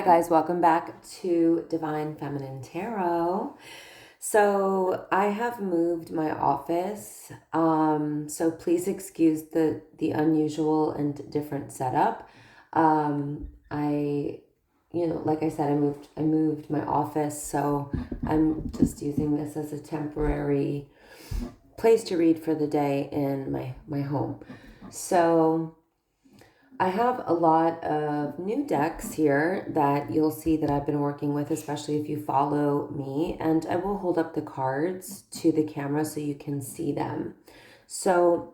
guys, welcome back to Divine Feminine Tarot. So I have moved my office, so please excuse the unusual and different setup. Like I said, I moved my office, so I'm just using this as a temporary place to read for the day in my home. So I have a lot of new decks here that you'll see that I've been working with, especially if you follow me, and I will hold up the cards to the camera so you can see them. So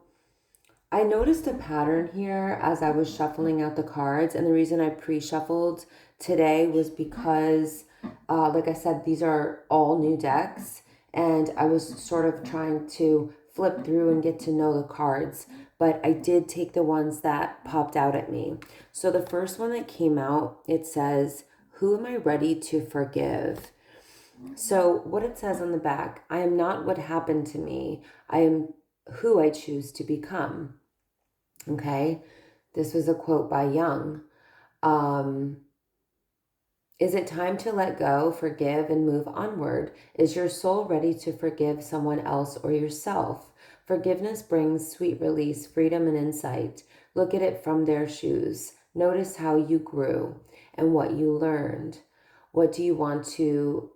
I noticed a pattern here as I was shuffling out the cards, and the reason I pre-shuffled today was because, like I said, these are all new decks, and I was sort of trying to flip through and get to know the cards, but I did take the ones that popped out at me. So the first one that came out, it says, "Who am I ready to forgive?" So what it says on the back, "I am not what happened to me. I am who I choose to become." Okay, this was a quote by Jung. Is it time to let go, forgive, and move onward? Is your soul ready to forgive someone else or yourself? Forgiveness brings sweet release, freedom, and insight. Look at it from their shoes. Notice how you grew and what you learned. Who do you want to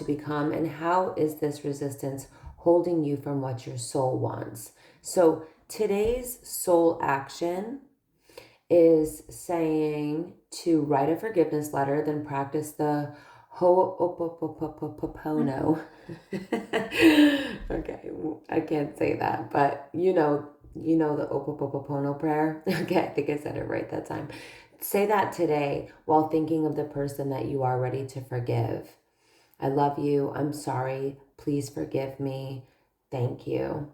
become, and how is this resistance holding you from what your soul wants? So today's soul action is saying to write a forgiveness letter, then practice the Ho'oponopono. Okay, I can't say that, but you know the Opopopono prayer. Okay, I think I said it right that time. Say that today while thinking of the person that you are ready to forgive. I love you. I'm sorry. Please forgive me. Thank you.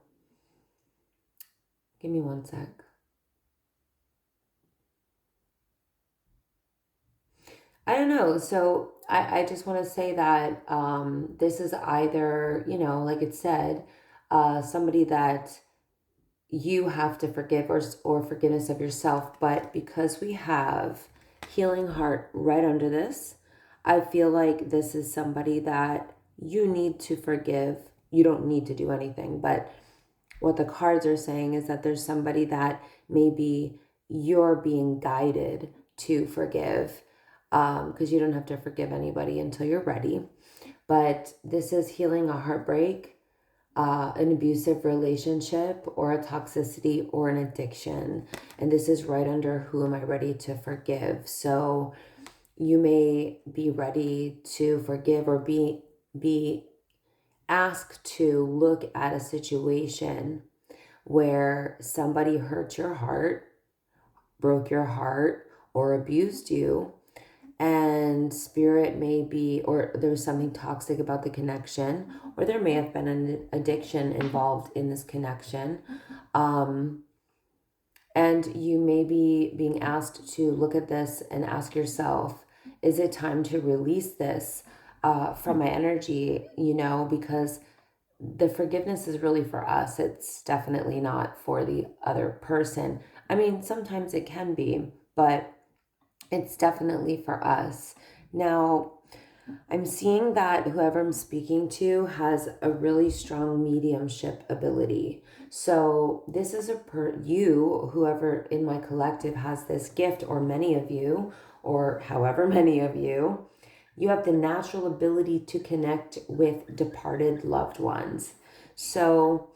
Give me one sec. I don't know. So I just want to say that this is either, like it said, somebody that you have to forgive, or forgiveness of yourself. But because we have healing heart right under this, I feel like this is somebody that you need to forgive. You don't need to do anything, but what the cards are saying is that there's somebody that maybe you're being guided to forgive, because you don't have to forgive anybody until you're ready. But this is healing a heartbreak, an abusive relationship, or a toxicity, or an addiction. And this is right under who am I ready to forgive. So you may be ready to forgive, or be asked to look at a situation where somebody hurt your heart, broke your heart, or abused you, and spirit may be, or there's something toxic about the connection, or there may have been an addiction involved in this connection. And you may be being asked to look at this and ask yourself, is it time to release this from my energy? Because the forgiveness is really for us. It's definitely not for the other person. I mean, sometimes it can be, but it's definitely for us. Now, I'm seeing that whoever I'm speaking to has a really strong mediumship ability. So this is whoever in my collective has this gift, or many of you, or however many of you, you have the natural ability to connect with departed loved ones. So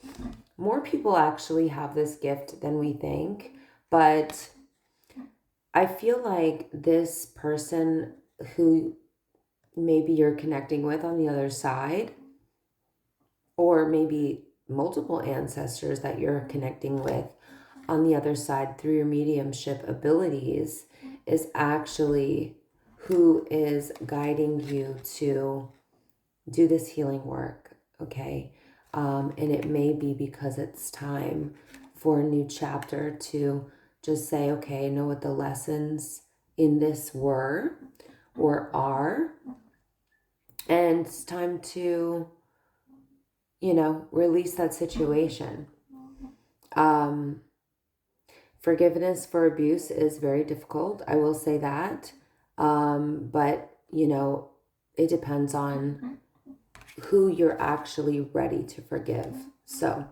more people actually have this gift than we think, but I feel like this person who maybe you're connecting with on the other side, or maybe multiple ancestors that you're connecting with on the other side through your mediumship abilities, is actually who is guiding you to do this healing work, okay? And it may be because it's time for a new chapter to just say, okay, I know what the lessons in this were or are, and it's time to, release that situation. Forgiveness for abuse is very difficult. I will say that. But, you know, it depends on who you're actually ready to forgive. So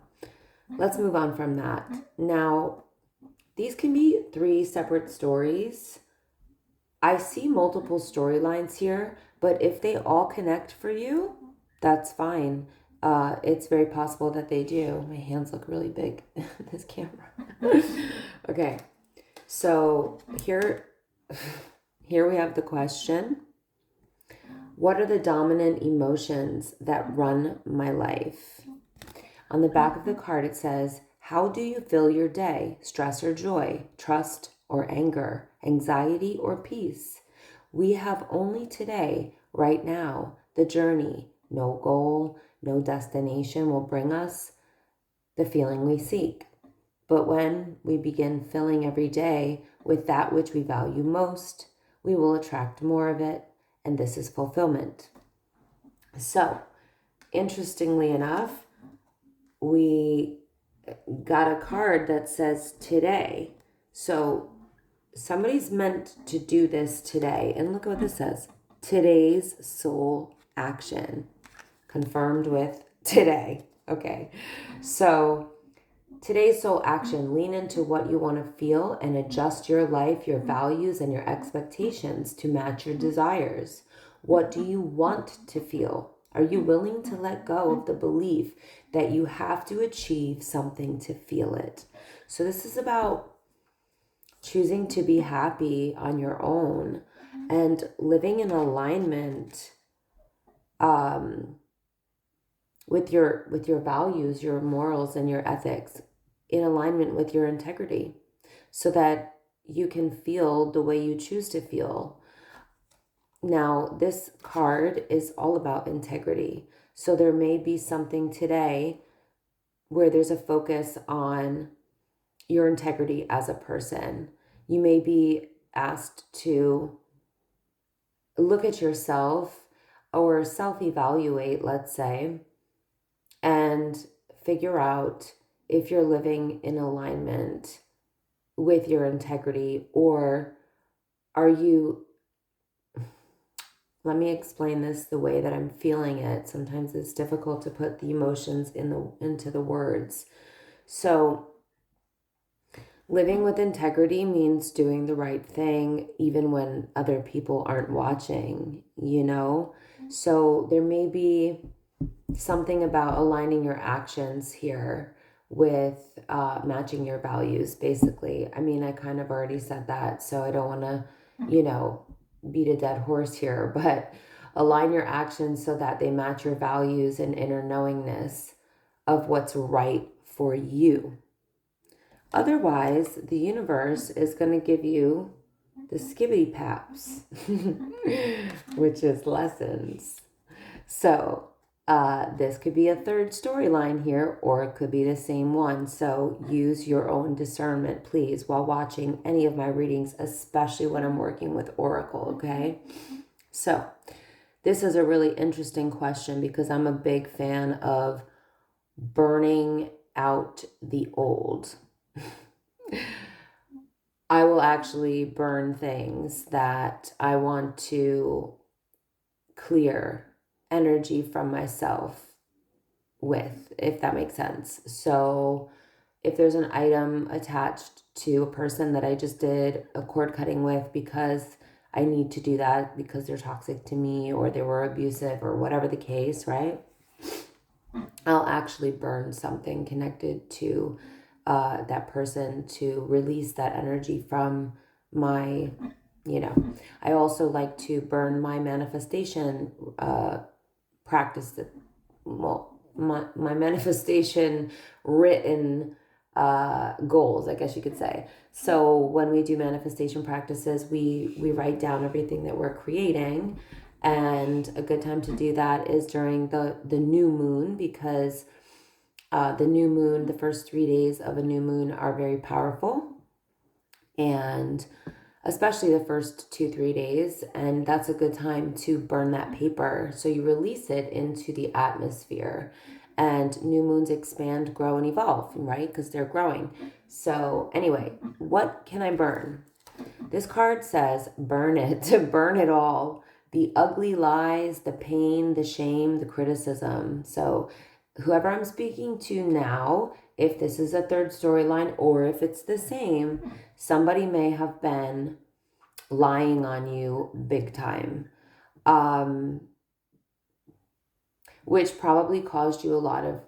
let's move on from that. Now, these can be 3 separate stories. I see multiple storylines here, but if they all connect for you, that's fine. It's very possible that they do. My hands look really big in this camera. Okay, so here we have the question. What are the dominant emotions that run my life? On the back of the card, it says, how do you fill your day? Stress or joy? Trust or anger? Anxiety or peace? We have only today, right now, the journey. No goal, no destination will bring us the feeling we seek. But when we begin filling every day with that which we value most, we will attract more of it, and this is fulfillment. So, interestingly enough, we got a card that says today. So somebody's meant to do this today. And look what this says. Today's soul action. Confirmed with today. Okay. So today's soul action. Lean into what you want to feel and adjust your life, your values, and your expectations to match your desires. What do you want to feel? Are you willing to let go of the belief that you have to achieve something to feel it? So this is about choosing to be happy on your own and living in alignment with your values, your morals, and your ethics, in alignment with your integrity, so that you can feel the way you choose to feel. Now, this card is all about integrity. So there may be something today where there's a focus on your integrity as a person. You may be asked to look at yourself or self-evaluate, let's say, and figure out if you're living in alignment with your integrity, or are you... Let me explain this the way that I'm feeling it. Sometimes it's difficult to put the emotions into the words. So living with integrity means doing the right thing even when other people aren't watching, you know? So there may be something about aligning your actions here with matching your values, basically. I mean, I kind of already said that, so I don't want to, you know, beat a dead horse here, but align your actions so that they match your values and inner knowingness of what's right for you. Otherwise, the universe is going to give you the skibbity paps, which is lessons. So this could be a third storyline here, or it could be the same one. So use your own discernment, please, while watching any of my readings, especially when I'm working with Oracle, okay? So this is a really interesting question because I'm a big fan of burning out the old. I will actually burn things that I want to clear energy from myself with, if that makes sense. So if there's an item attached to a person that I just did a cord cutting with because I need to do that because they're toxic to me or they were abusive or whatever the case, right? I'll actually burn something connected to that person to release that energy from my, you know. I also like to burn my manifestation practice, that, well, my manifestation written goals, I guess you could say. So when we do manifestation practices, we write down everything that we're creating. And a good time to do that is during the new moon, because the new moon, the first 3 days of a new moon are very powerful, and especially the first 2-3 days. And that's a good time to burn that paper. So you release it into the atmosphere. And new moons expand, grow, and evolve, right? Because they're growing. So anyway, what can I burn? This card says burn it, burn it all. The ugly lies, the pain, the shame, the criticism. So whoever I'm speaking to now, if this is a third storyline or if it's the same, somebody may have been lying on you big time. Which probably caused you a lot of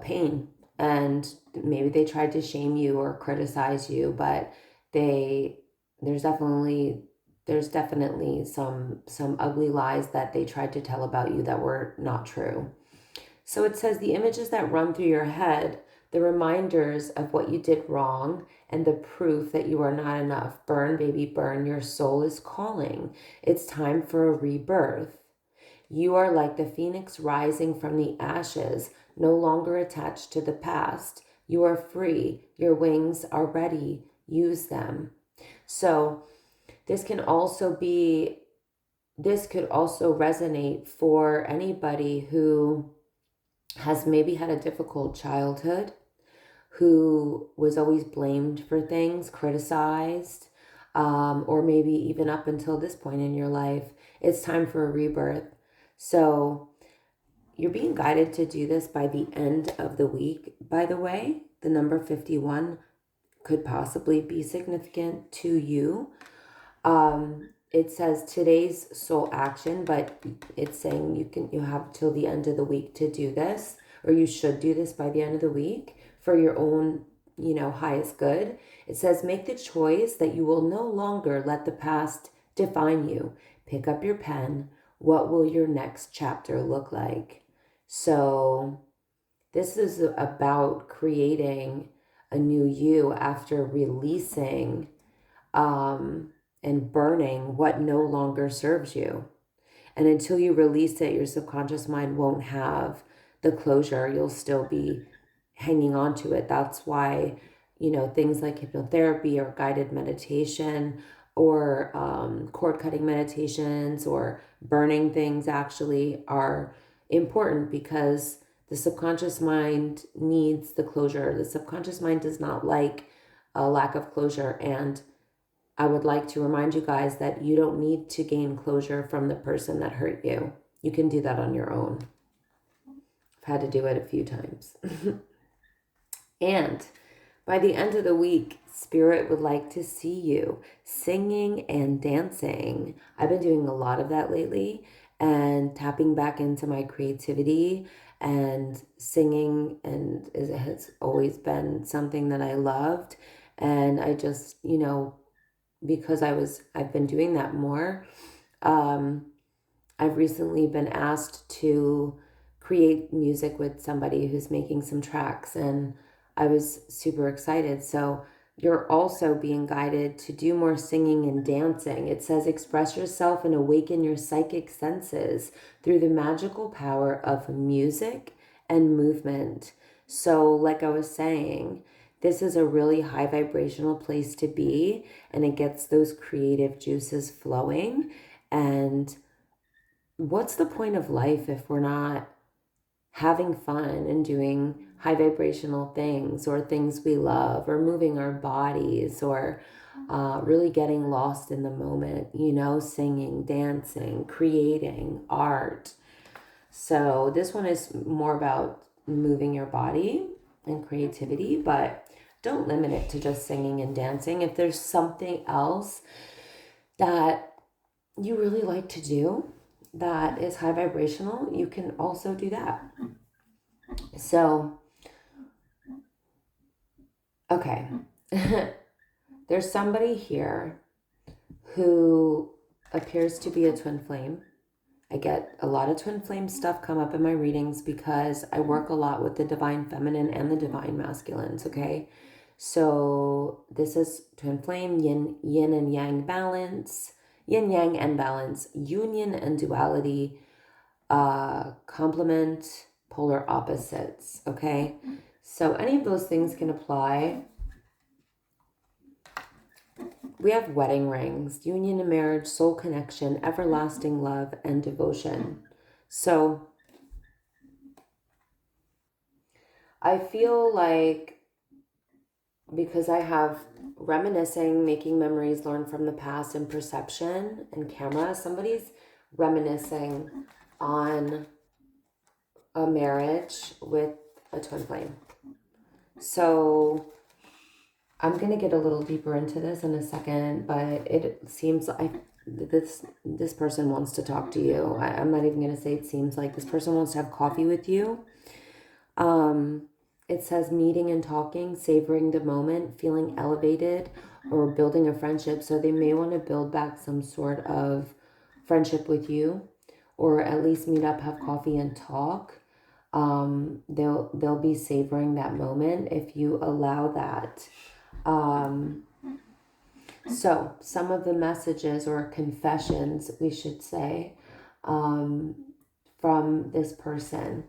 pain. And maybe they tried to shame you or criticize you, but there's definitely some ugly lies that they tried to tell about you that were not true. So it says the images that run through your head, the reminders of what you did wrong, and the proof that you are not enough. Burn, baby, burn. Your soul is calling. It's time for a rebirth. You are like the phoenix rising from the ashes, no longer attached to the past. You are free. Your wings are ready. Use them. So this could also resonate for anybody who has maybe had a difficult childhood, who was always blamed for things, criticized, or maybe even up until this point in your life. It's time for a rebirth. So you're being guided to do this by the end of the week. By the way, the number 51 could possibly be significant to you. It says today's soul action, but it's saying you have till the end of the week to do this, or you should do this by the end of the week for your own, highest good. It says make the choice that you will no longer let the past define you. Pick up your pen. What will your next chapter look like? So this is about creating a new you after releasing and burning what no longer serves you. And until you release it, your subconscious mind won't have the closure. You'll still be hanging on to it. That's why, things like hypnotherapy or guided meditation or cord cutting meditations or burning things actually are important, because the subconscious mind needs the closure. The subconscious mind does not like a lack of closure. And I would like to remind you guys that you don't need to gain closure from the person that hurt you. You can do that on your own. I've had to do it a few times. And by the end of the week, Spirit would like to see you singing and dancing. I've been doing a lot of that lately and tapping back into my creativity, and singing and it has always been something that I loved. And I just, because I've been doing that more. I've recently been asked to create music with somebody who's making some tracks, and I was super excited. So you're also being guided to do more singing and dancing. It says express yourself and awaken your psychic senses through the magical power of music and movement. So like I was saying, this is a really high vibrational place to be, and it gets those creative juices flowing. And what's the point of life if we're not having fun and doing high vibrational things, or things we love, or moving our bodies, or really getting lost in the moment, singing, dancing, creating art. So this one is more about moving your body and creativity, but don't limit it to just singing and dancing. If there's something else that you really like to do that is high vibrational, you can also do that. So, okay. There's somebody here who appears to be a twin flame. I get a lot of twin flame stuff come up in my readings because I work a lot with the divine feminine and the divine masculines, okay? So this is twin flame, yin and yang balance, yin yang and balance, union and duality, complement, polar opposites, okay? So any of those things can apply. We have wedding rings, union and marriage, soul connection, everlasting love, and devotion. So I feel like because I have reminiscing, making memories, learn from the past, and perception and camera, somebody's reminiscing on a marriage with a twin flame. So I'm gonna get a little deeper into this in a second, but it seems like this person wants to talk to you. I'm not even gonna say it seems like this person wants to have coffee with you. It says meeting and talking, savoring the moment, feeling elevated, or building a friendship. So they may want to build back some sort of friendship with you, or at least meet up, have coffee, and talk. They'll be savoring that moment if you allow that. So some of the messages or confessions, we should say, from this person.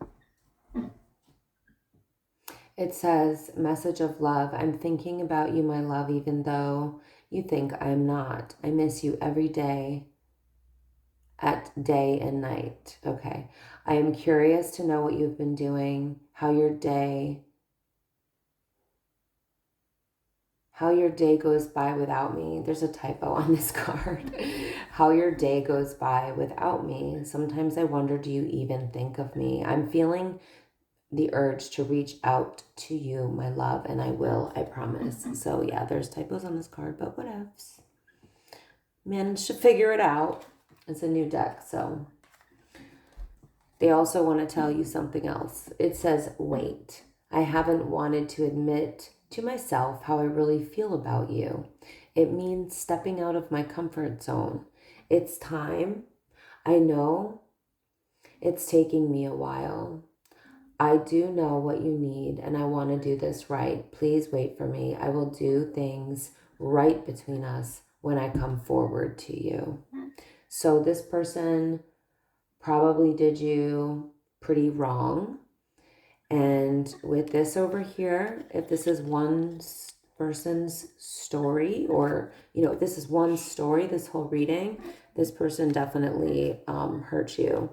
It says, message of love. I'm thinking about you, my love, even though you think I'm not. I miss you every day, at day and night. Okay. I am curious to know what you've been doing, how your day goes by without me. There's a typo on this card. How your day goes by without me. Sometimes I wonder, do you even think of me? I'm feeling the urge to reach out to you, my love, and I will, I promise. So yeah, there's typos on this card, but whatevs. Managed to figure it out. It's a new deck, so. They also want to tell you something else. It says, wait. I haven't wanted to admit to myself how I really feel about you. It means stepping out of my comfort zone. It's time. I know it's taking me a while. I do know what you need, and I want to do this right. Please wait for me. I will do things right between us when I come forward to you. So this person probably did you pretty wrong. And with this over here, if this is one person's story, or, if this is one story, this whole reading, this person definitely hurt you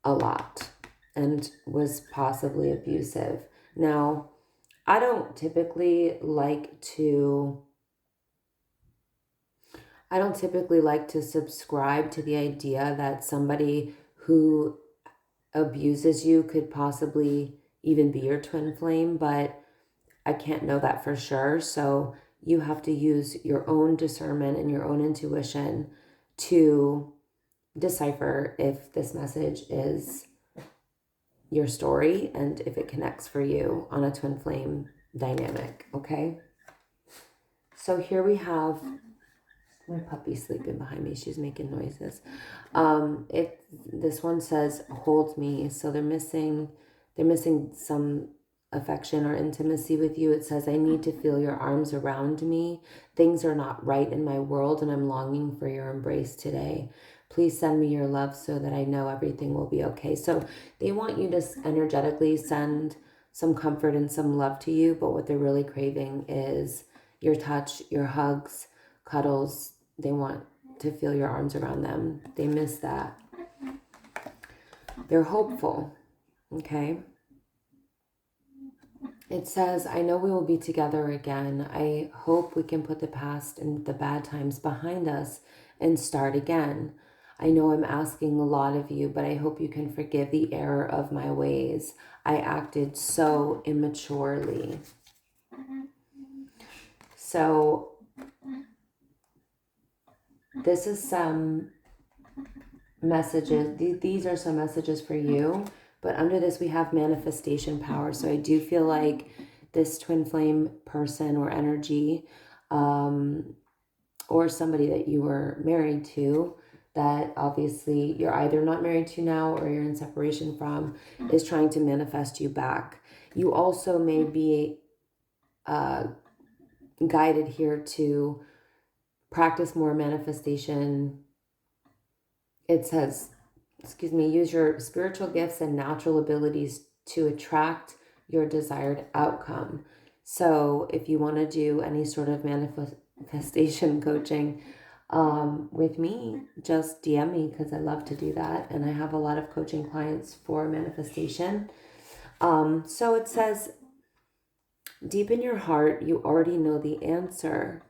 a lot and was possibly abusive. Now, I don't typically like to subscribe to the idea that somebody who abuses you could possibly even be your twin flame, but I can't know that for sure. So you have to use your own discernment and your own intuition to decipher if this message is your story and if it connects for you on a twin flame dynamic, okay? So here we have my puppy sleeping behind me. She's making noises. This one says hold me. So they're missing some affection or intimacy with you. It says I need to feel your arms around me. Things are not right in my world and I'm longing for your embrace today. Please send me your love so that I know everything will be okay. So they want you to energetically send some comfort and some love to you, but what they're really craving is your touch, your hugs, cuddles. They want to feel your arms around them. They miss that. They're hopeful, okay? It says, I know we will be together again. I hope we can put the past and the bad times behind us and start again. I know I'm asking a lot of you, but I hope you can forgive the error of my ways. I acted so immaturely. So this is some messages. These are some messages for you. But under this, we have manifestation power. So I do feel like this twin flame person or energy, or somebody that you were married to, that obviously you're either not married to now or you're in separation from, is trying to manifest you back. You also may be guided here to practice more manifestation. It says, use your spiritual gifts and natural abilities to attract your desired outcome. So if you want to do any sort of manifestation coaching with me, just DM me because I love to do that. And I have a lot of coaching clients for manifestation. So it says, deep in your heart, you already know the answer.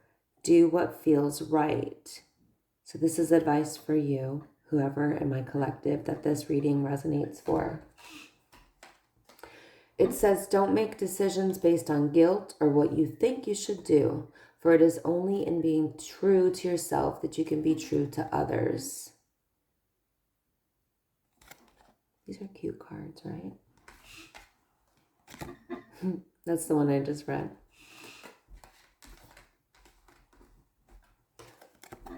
Do what feels right. So this is advice for you, whoever in my collective that this reading resonates for. It says, don't make decisions based on guilt or what you think you should do, for it is only in being true to yourself that you can be true to others. These are cute cards, right? That's the one I just read.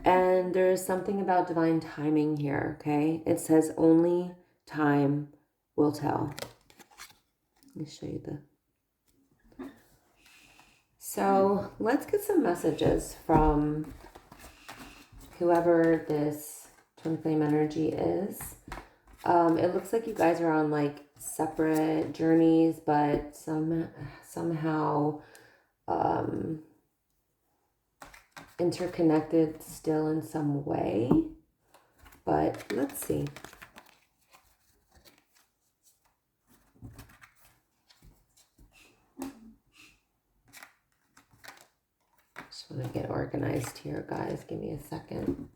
And there's something about divine timing here, okay? It says only time will tell. Let me show you the... So let's get some messages from whoever this twin flame energy is. It looks like you guys are on like separate journeys, but somehow interconnected still in some way. But let's see. Just want to get organized here, guys. Give me a second.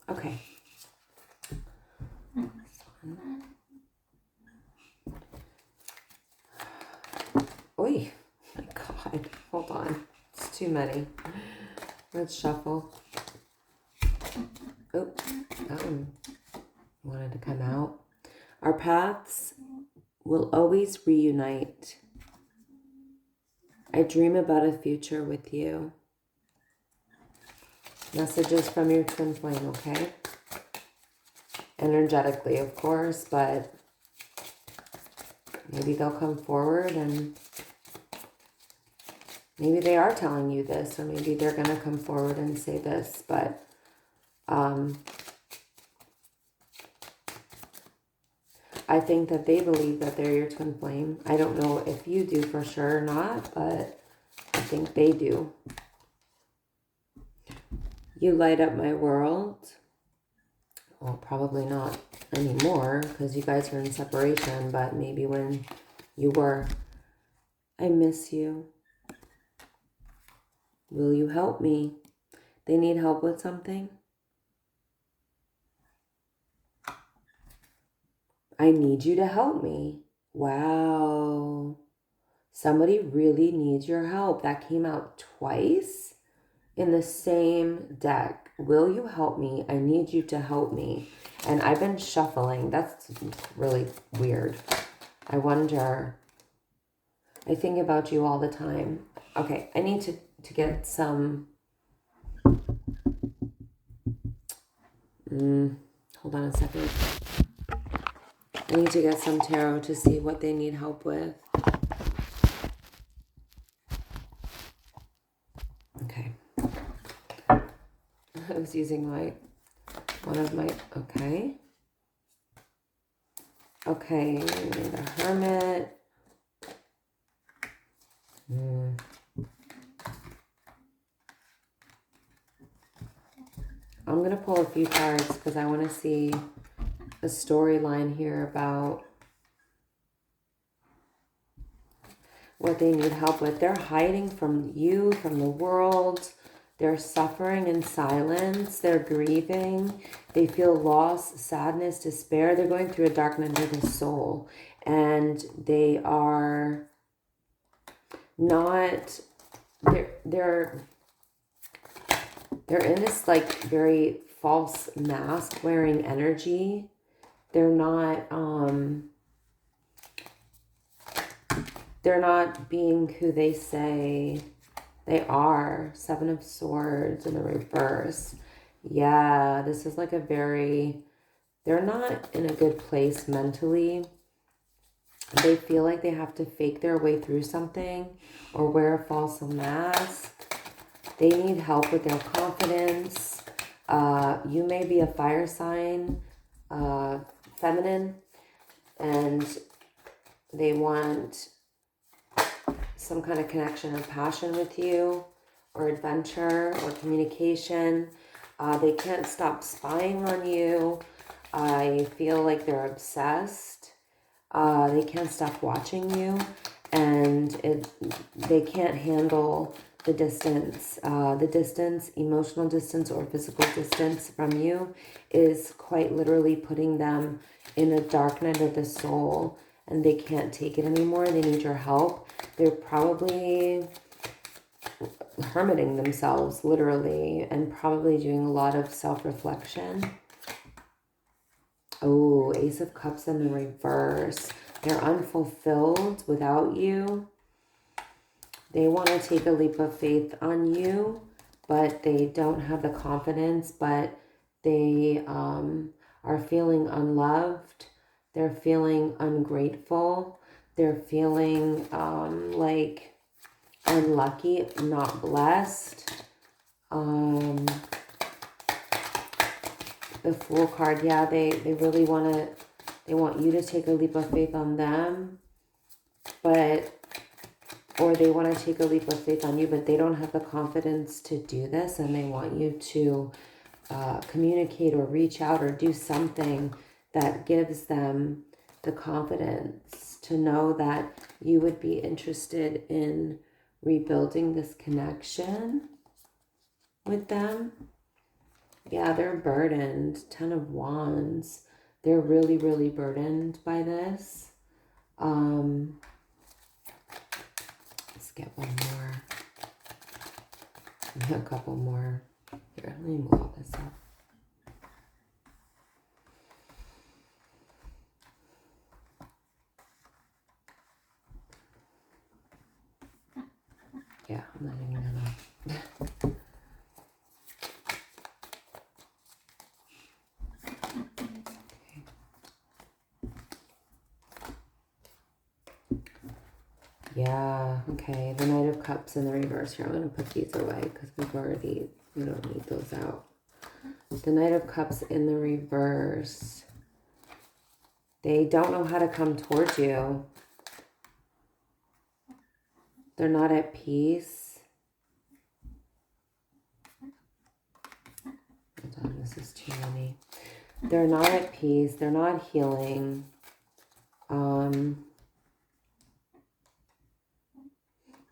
Okay. Oy, my God. Hold on. It's too many. Let's shuffle. Oh, that one wanted to come out. Our paths will always reunite. I dream about a future with you. Messages from your twin flame, okay? Energetically, of course, but maybe they'll come forward and maybe they are telling you this, or maybe they're going to come forward and say this, but I think that they believe that they're your twin flame. I don't know if you do for sure or not, but I think they do. You light up my world. Well, probably not anymore because you guys are in separation, but maybe when you were. I miss you. Will you help me? They need help with something? I need you to help me. Wow. Somebody really needs your help. That came out twice in the same deck. Will you help me? I need you to help me. And I've been shuffling. That's really weird. I wonder. I think about you all the time. Okay, I need to get some... hold on a second. I need to get some tarot to see what they need help with. Okay. I was using one of my, okay. Okay, the Hermit. I'm going to pull a few cards because I want to see a storyline here about what they need help with. They're hiding from you, from the world. They're suffering in silence. They're grieving. They feel loss, sadness, despair. They're going through a dark night of the soul. And they are not... They're in this like very false mask wearing energy. They're not being who they say they are. Seven of Swords in the reverse. Yeah, this is like a very, they're not in a good place mentally. They feel like they have to fake their way through something or wear a false mask. They need help with their confidence. You may be a fire sign, feminine, and they want some kind of connection or passion with you, or adventure, or communication. They can't stop spying on you. I feel like they're obsessed. They can't stop watching you, and they can't handle the distance. The distance, emotional distance or physical distance from you is quite literally putting them in a dark night of the soul, and they can't take it anymore. They need your help. They're probably hermiting themselves, literally, and probably doing a lot of self-reflection. Oh, Ace of Cups in the reverse. They're unfulfilled without you. They want to take a leap of faith on you, but they don't have the confidence, but they are feeling unloved. They're feeling ungrateful. They're feeling like unlucky, not blessed. The Fool card, yeah, they really they want you to take a leap of faith on them, or they want to take a leap of faith on you, but they don't have the confidence to do this, and they want you to communicate or reach out or do something that gives them the confidence to know that you would be interested in rebuilding this connection with them. Yeah, they're burdened. 10 of Wands. They're really, really burdened by this. Let's get one more. A couple more. Here, let me move this up. Yeah, I'm not even gonna... Yeah, okay. The Knight of Cups in the reverse here. I'm going to put these away because we don't need those out. The Knight of Cups in the reverse. They don't know how to come towards you. They're not at peace. Hold on, this is too many. They're not at peace. They're not healing.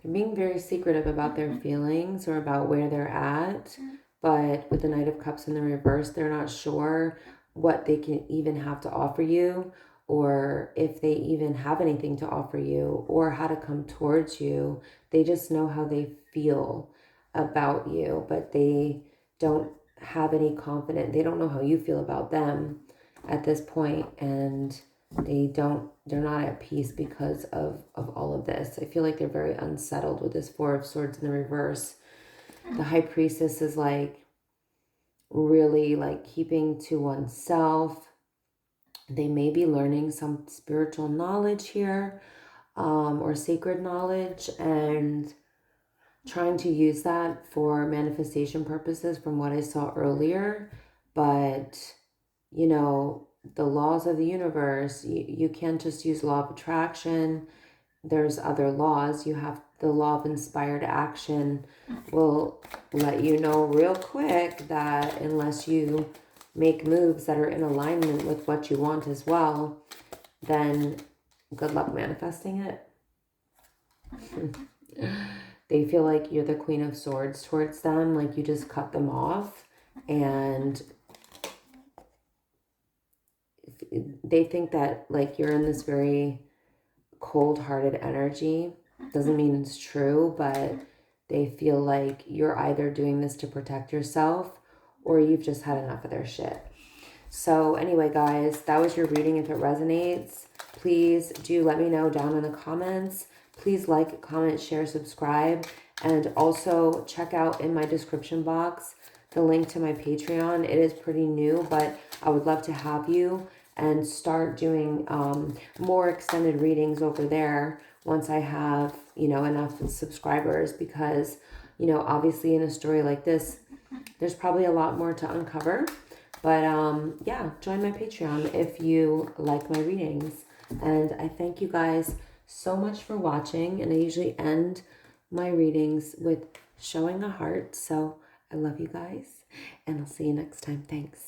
They're being very secretive about their feelings or about where they're at. But with the Knight of Cups in the reverse, they're not sure what they can even have to offer you, or if they even have anything to offer you, or how to come towards you. They just know how they feel about you, but they don't have any confidence. They don't know how you feel about them at this point, and they're not at peace because of all of this. I feel like they're very unsettled with this Four of Swords in the reverse. The High Priestess is like really like keeping to oneself. They may be learning some spiritual knowledge here, or sacred knowledge, and trying to use that for manifestation purposes from what I saw earlier. But, you know, the laws of the universe, you can't just use law of attraction. There's other laws. You have the law of inspired action will let you know real quick that unless you make moves that are in alignment with what you want as well, then good luck manifesting it. They feel like you're the Queen of Swords towards them, like you just cut them off, and they think that like you're in this very cold-hearted energy. Doesn't mean it's true, but they feel like you're either doing this to protect yourself or you've just had enough of their shit. So anyway, guys, that was your reading. If it resonates, please do let me know down in the comments. Please like, comment, share, subscribe, and also check out in my description box the link to my Patreon. It is pretty new, but I would love to have you and start doing more extended readings over there once I have, you know, enough subscribers, because, you know, obviously in a story like this, there's probably a lot more to uncover. But yeah, join my Patreon if you like my readings. And I thank you guys so much for watching. And I usually end my readings with showing a heart. So I love you guys, and I'll see you next time. Thanks.